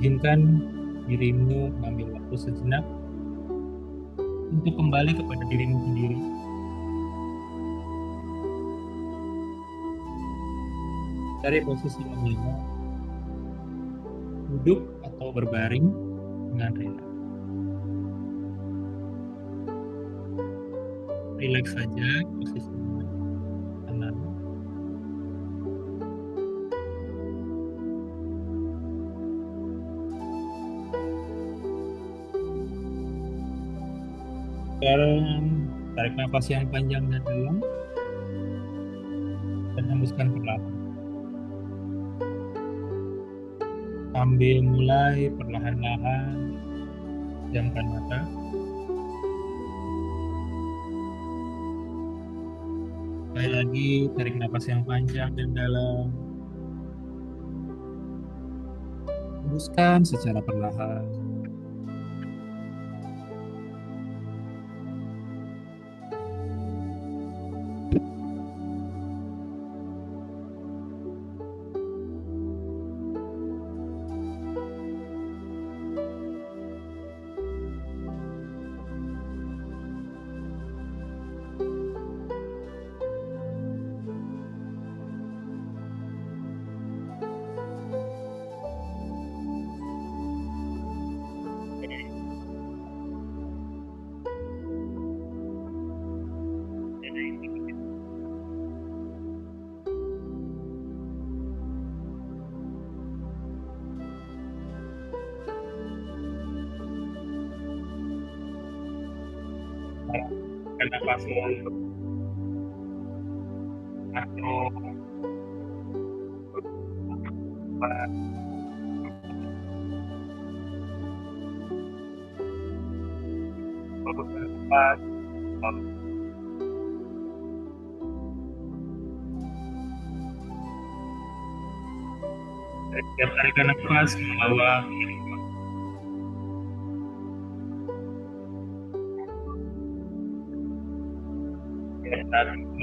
Izinkan dirimu mengambil waktu sejenak untuk kembali kepada dirimu sendiri. Cari posisi yang nyaman, duduk atau berbaring dengan rileks. Rileks saja posisinya, tenang. Sekarang tarik nafas yang panjang dan dalam dan hembuskan perlahan. Sambil mulai perlahan-lahan pejamkan mata. Sekali lagi tarik nafas yang panjang dan dalam. Hembuskan secara perlahan. Tarik nafasmu atau tempat. Setiap tarikan nafas membawa saat ini.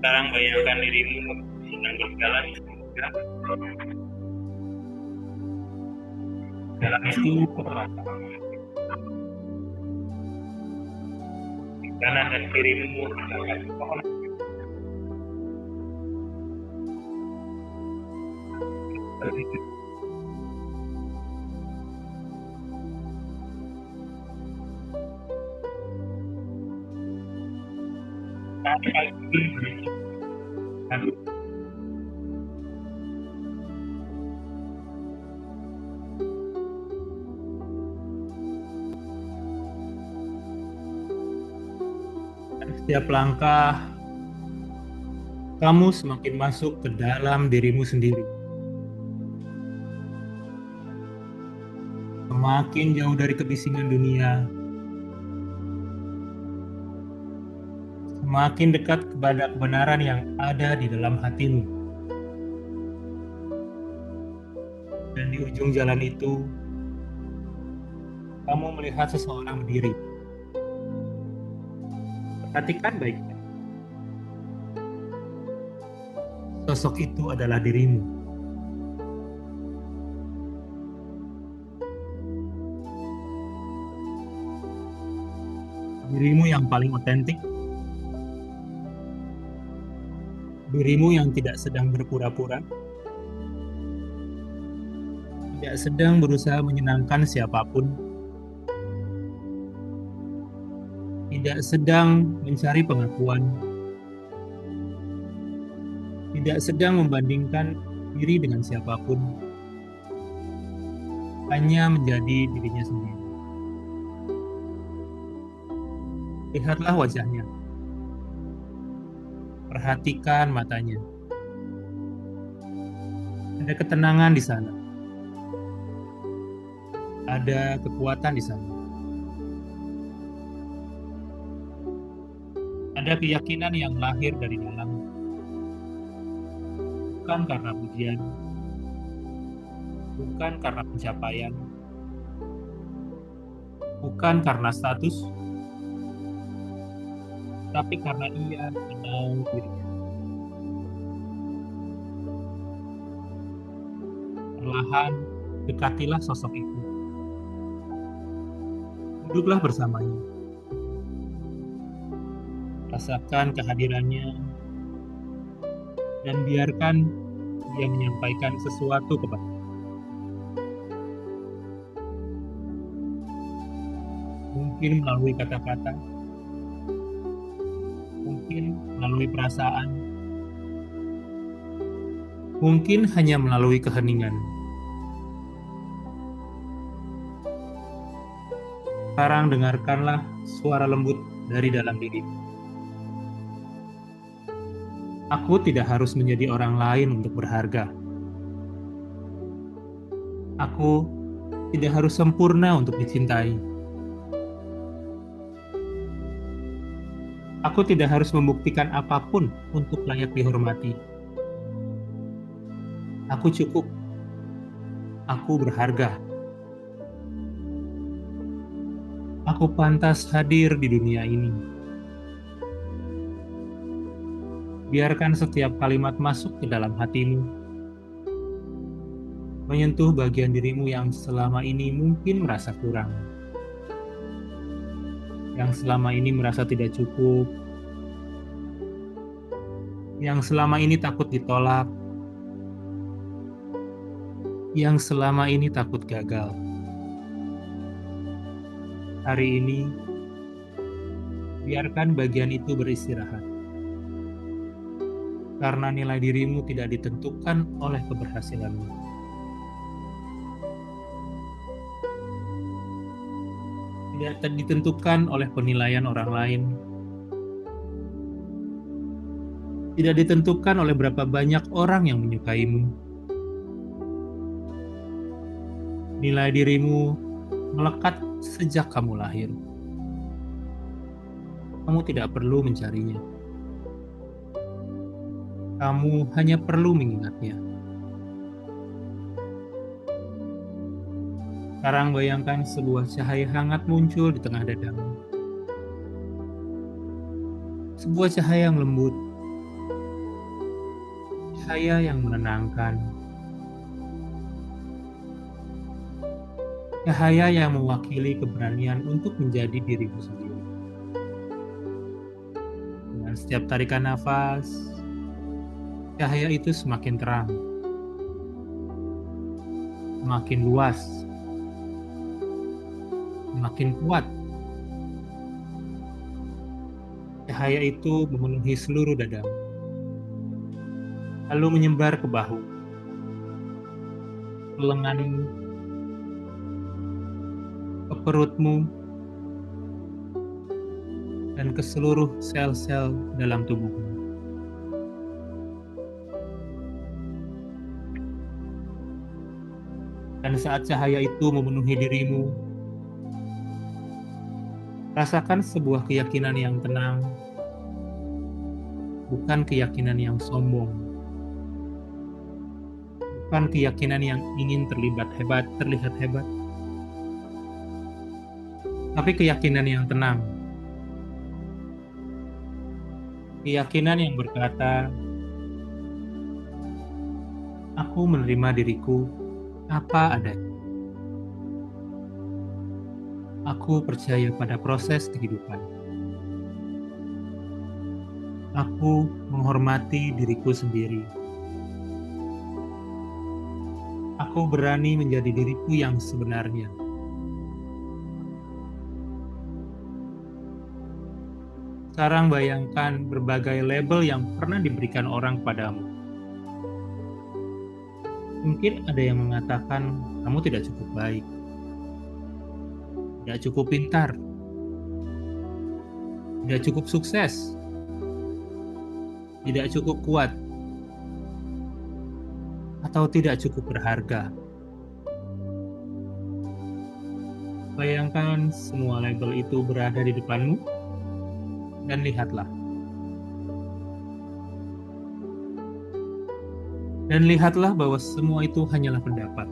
Sekarang bayangkan dirimu sedang berjalan dalam itu kanan dan kirimu akan pohon. Setiap langkah kamu semakin masuk ke dalam dirimu sendiri. Semakin jauh dari kebisingan dunia, semakin dekat kepada kebenaran yang ada di dalam hatimu. Dan di ujung jalan itu, kamu melihat seseorang berdiri. Perhatikan baik-baik. Sosok itu adalah dirimu. Dirimu yang paling otentik. Dirimu yang tidak sedang berpura-pura. Tidak sedang berusaha menyenangkan siapapun. Tidak sedang mencari pengakuan. Tidak sedang membandingkan diri dengan siapapun. Hanya menjadi dirinya sendiri. Lihatlah wajahnya. Perhatikan matanya. Ada ketenangan di sana. Ada kekuatan di sana. Ada keyakinan yang lahir dari dalam. Bukan karena pujian. Bukan karena pencapaian. Bukan karena status. tapi karena ia mengenal dirinya. Perlahan, dekatilah sosok itu. Duduklah bersamanya. Rasakan kehadirannya dan biarkan dia menyampaikan sesuatu kepada. Mungkin melalui kata-kata, mungkin melalui perasaan, mungkin hanya melalui keheningan. Sekarang dengarkanlah suara lembut dari dalam dirimu. Aku tidak harus menjadi orang lain untuk berharga. Aku tidak harus sempurna untuk dicintai. Aku tidak harus membuktikan apapun untuk layak dihormati. Aku cukup. Aku berharga. Aku pantas hadir di dunia ini. Biarkan setiap kalimat masuk ke dalam hatimu, menyentuh bagian dirimu yang selama ini mungkin merasa kurang, yang selama ini merasa tidak cukup, yang selama ini takut ditolak, yang selama ini takut gagal. Hari ini, biarkan bagian itu beristirahat. Karena nilai dirimu tidak ditentukan oleh keberhasilanmu. Tidak ditentukan oleh penilaian orang lain. Tidak ditentukan oleh berapa banyak orang yang menyukaimu. Nilai dirimu melekat sejak kamu lahir. Kamu tidak perlu mencarinya. Kamu hanya perlu mengingatnya. Sekarang bayangkan sebuah cahaya hangat muncul di tengah dadamu. Sebuah cahaya yang lembut. Cahaya yang menenangkan. Cahaya yang mewakili keberanian untuk menjadi dirimu sendiri. Dengan setiap tarikan nafas, cahaya itu semakin terang, semakin luas, semakin kuat. Cahaya itu memenuhi seluruh dadamu, lalu menyebar ke bahu, ke lenganmu, ke perutmu, dan ke seluruh sel-sel dalam tubuhmu. Dan saat cahaya itu memenuhi dirimu, rasakan sebuah keyakinan yang tenang, bukan keyakinan yang sombong, bukan keyakinan yang ingin terlihat hebat, tapi keyakinan yang tenang. Keyakinan yang berkata, aku menerima diriku apa adanya. Aku percaya pada proses kehidupan. Aku menghormati diriku sendiri. Aku berani menjadi diriku yang sebenarnya. Sekarang bayangkan berbagai label yang pernah diberikan orang padamu. Mungkin ada yang mengatakan kamu tidak cukup baik, tidak cukup pintar, tidak cukup sukses, tidak cukup kuat, atau tidak cukup berharga. Bayangkan semua label itu berada di depanmu, dan lihatlah. Dan lihatlah bahwa semua itu hanyalah pendapat,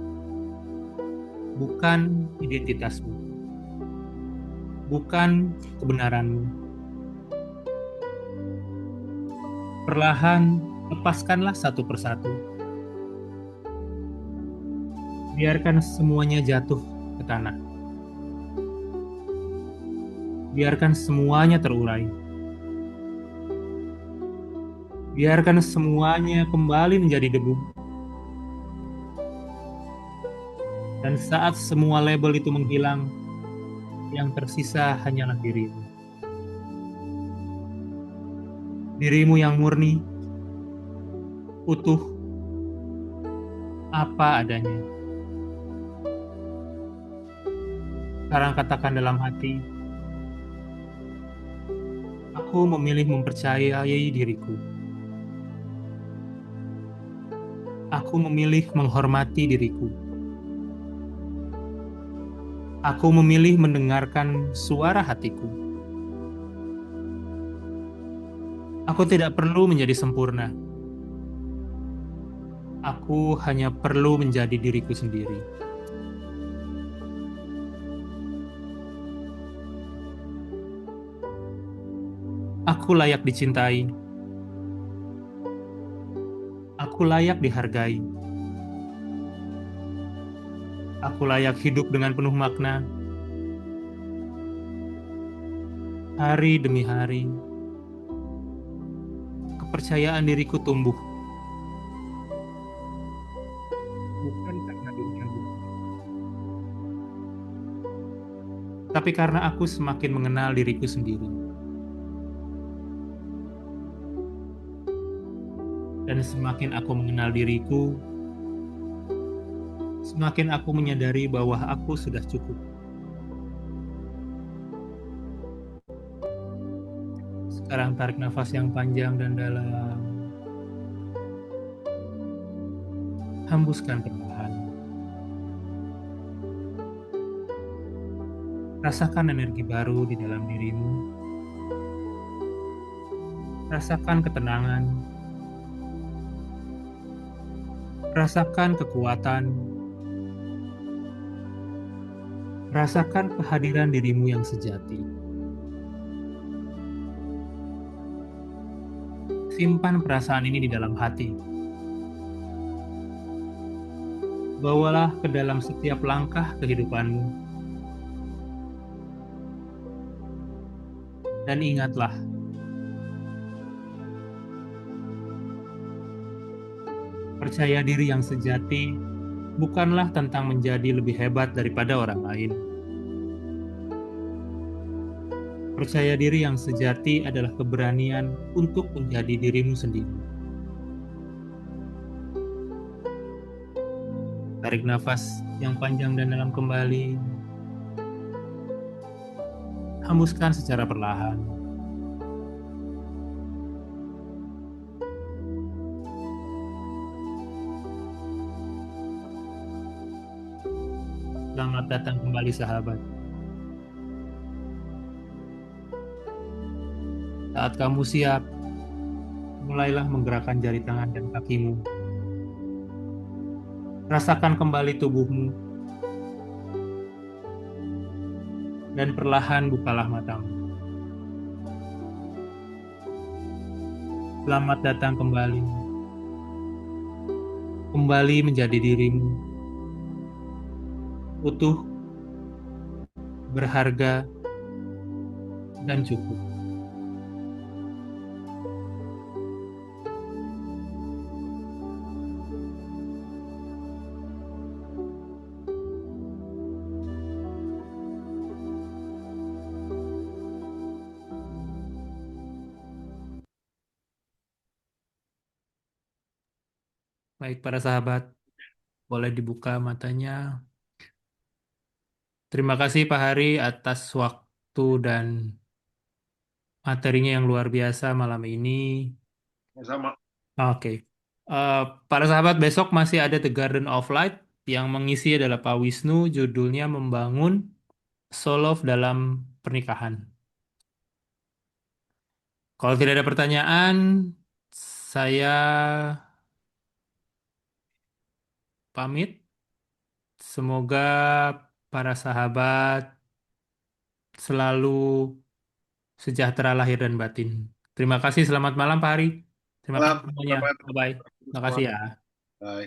bukan identitasmu, bukan kebenaranmu. Perlahan, lepaskanlah satu persatu. Biarkan semuanya jatuh ke tanah. Biarkan semuanya terurai. Biarkan semuanya kembali menjadi debu. Dan saat semua label itu menghilang, yang tersisa hanyalah dirimu. Dirimu yang murni, utuh, apa adanya. Sekarang katakan dalam hati, aku memilih mempercayai diriku. Aku memilih menghormati diriku. Aku memilih mendengarkan suara hatiku. Aku tidak perlu menjadi sempurna. Aku hanya perlu menjadi diriku sendiri. Aku layak dicintai. Aku layak dihargai. Aku layak hidup dengan penuh makna. Hari demi hari, kepercayaan diriku tumbuh. Bukan karena dunia berubah, tapi karena aku semakin mengenal diriku sendiri. Dan semakin aku mengenal diriku, semakin aku menyadari bahwa aku sudah cukup. Sekarang tarik nafas yang panjang dan dalam. Hembuskan perlahan. Rasakan energi baru di dalam dirimu. Rasakan ketenangan. Rasakan kekuatan. Rasakan kehadiran dirimu yang sejati. Simpan perasaan ini di dalam hati. Bawalah ke dalam setiap langkah kehidupanmu. Dan ingatlah, percaya diri yang sejati bukanlah tentang menjadi lebih hebat daripada orang lain. Percaya diri yang sejati adalah keberanian untuk menjadi dirimu sendiri. Tarik nafas yang panjang dan dalam kembali. Hembuskan secara perlahan. Selamat datang kembali sahabat. Saat kamu siap, mulailah menggerakkan jari tangan dan kakimu. Rasakan kembali tubuhmu dan perlahan bukalah matamu. Selamat datang kembali. Kembali menjadi dirimu. Utuh, berharga, dan cukup. Baik para sahabat, boleh dibuka matanya. Terima kasih Pak Hari atas waktu dan materinya yang luar biasa malam ini. Sama. Oke. Eh, para sahabat, besok masih ada The Garden of Light yang mengisi adalah Pak Wisnu, judulnya Membangun Solove dalam Pernikahan. Kalau tidak ada pertanyaan, saya pamit. Semoga para sahabat selalu sejahtera lahir dan batin. Terima kasih, selamat malam Pak Hari. Terima Malam, kasih semuanya. selamat Bye-bye. semua. Makasih ya. Bye.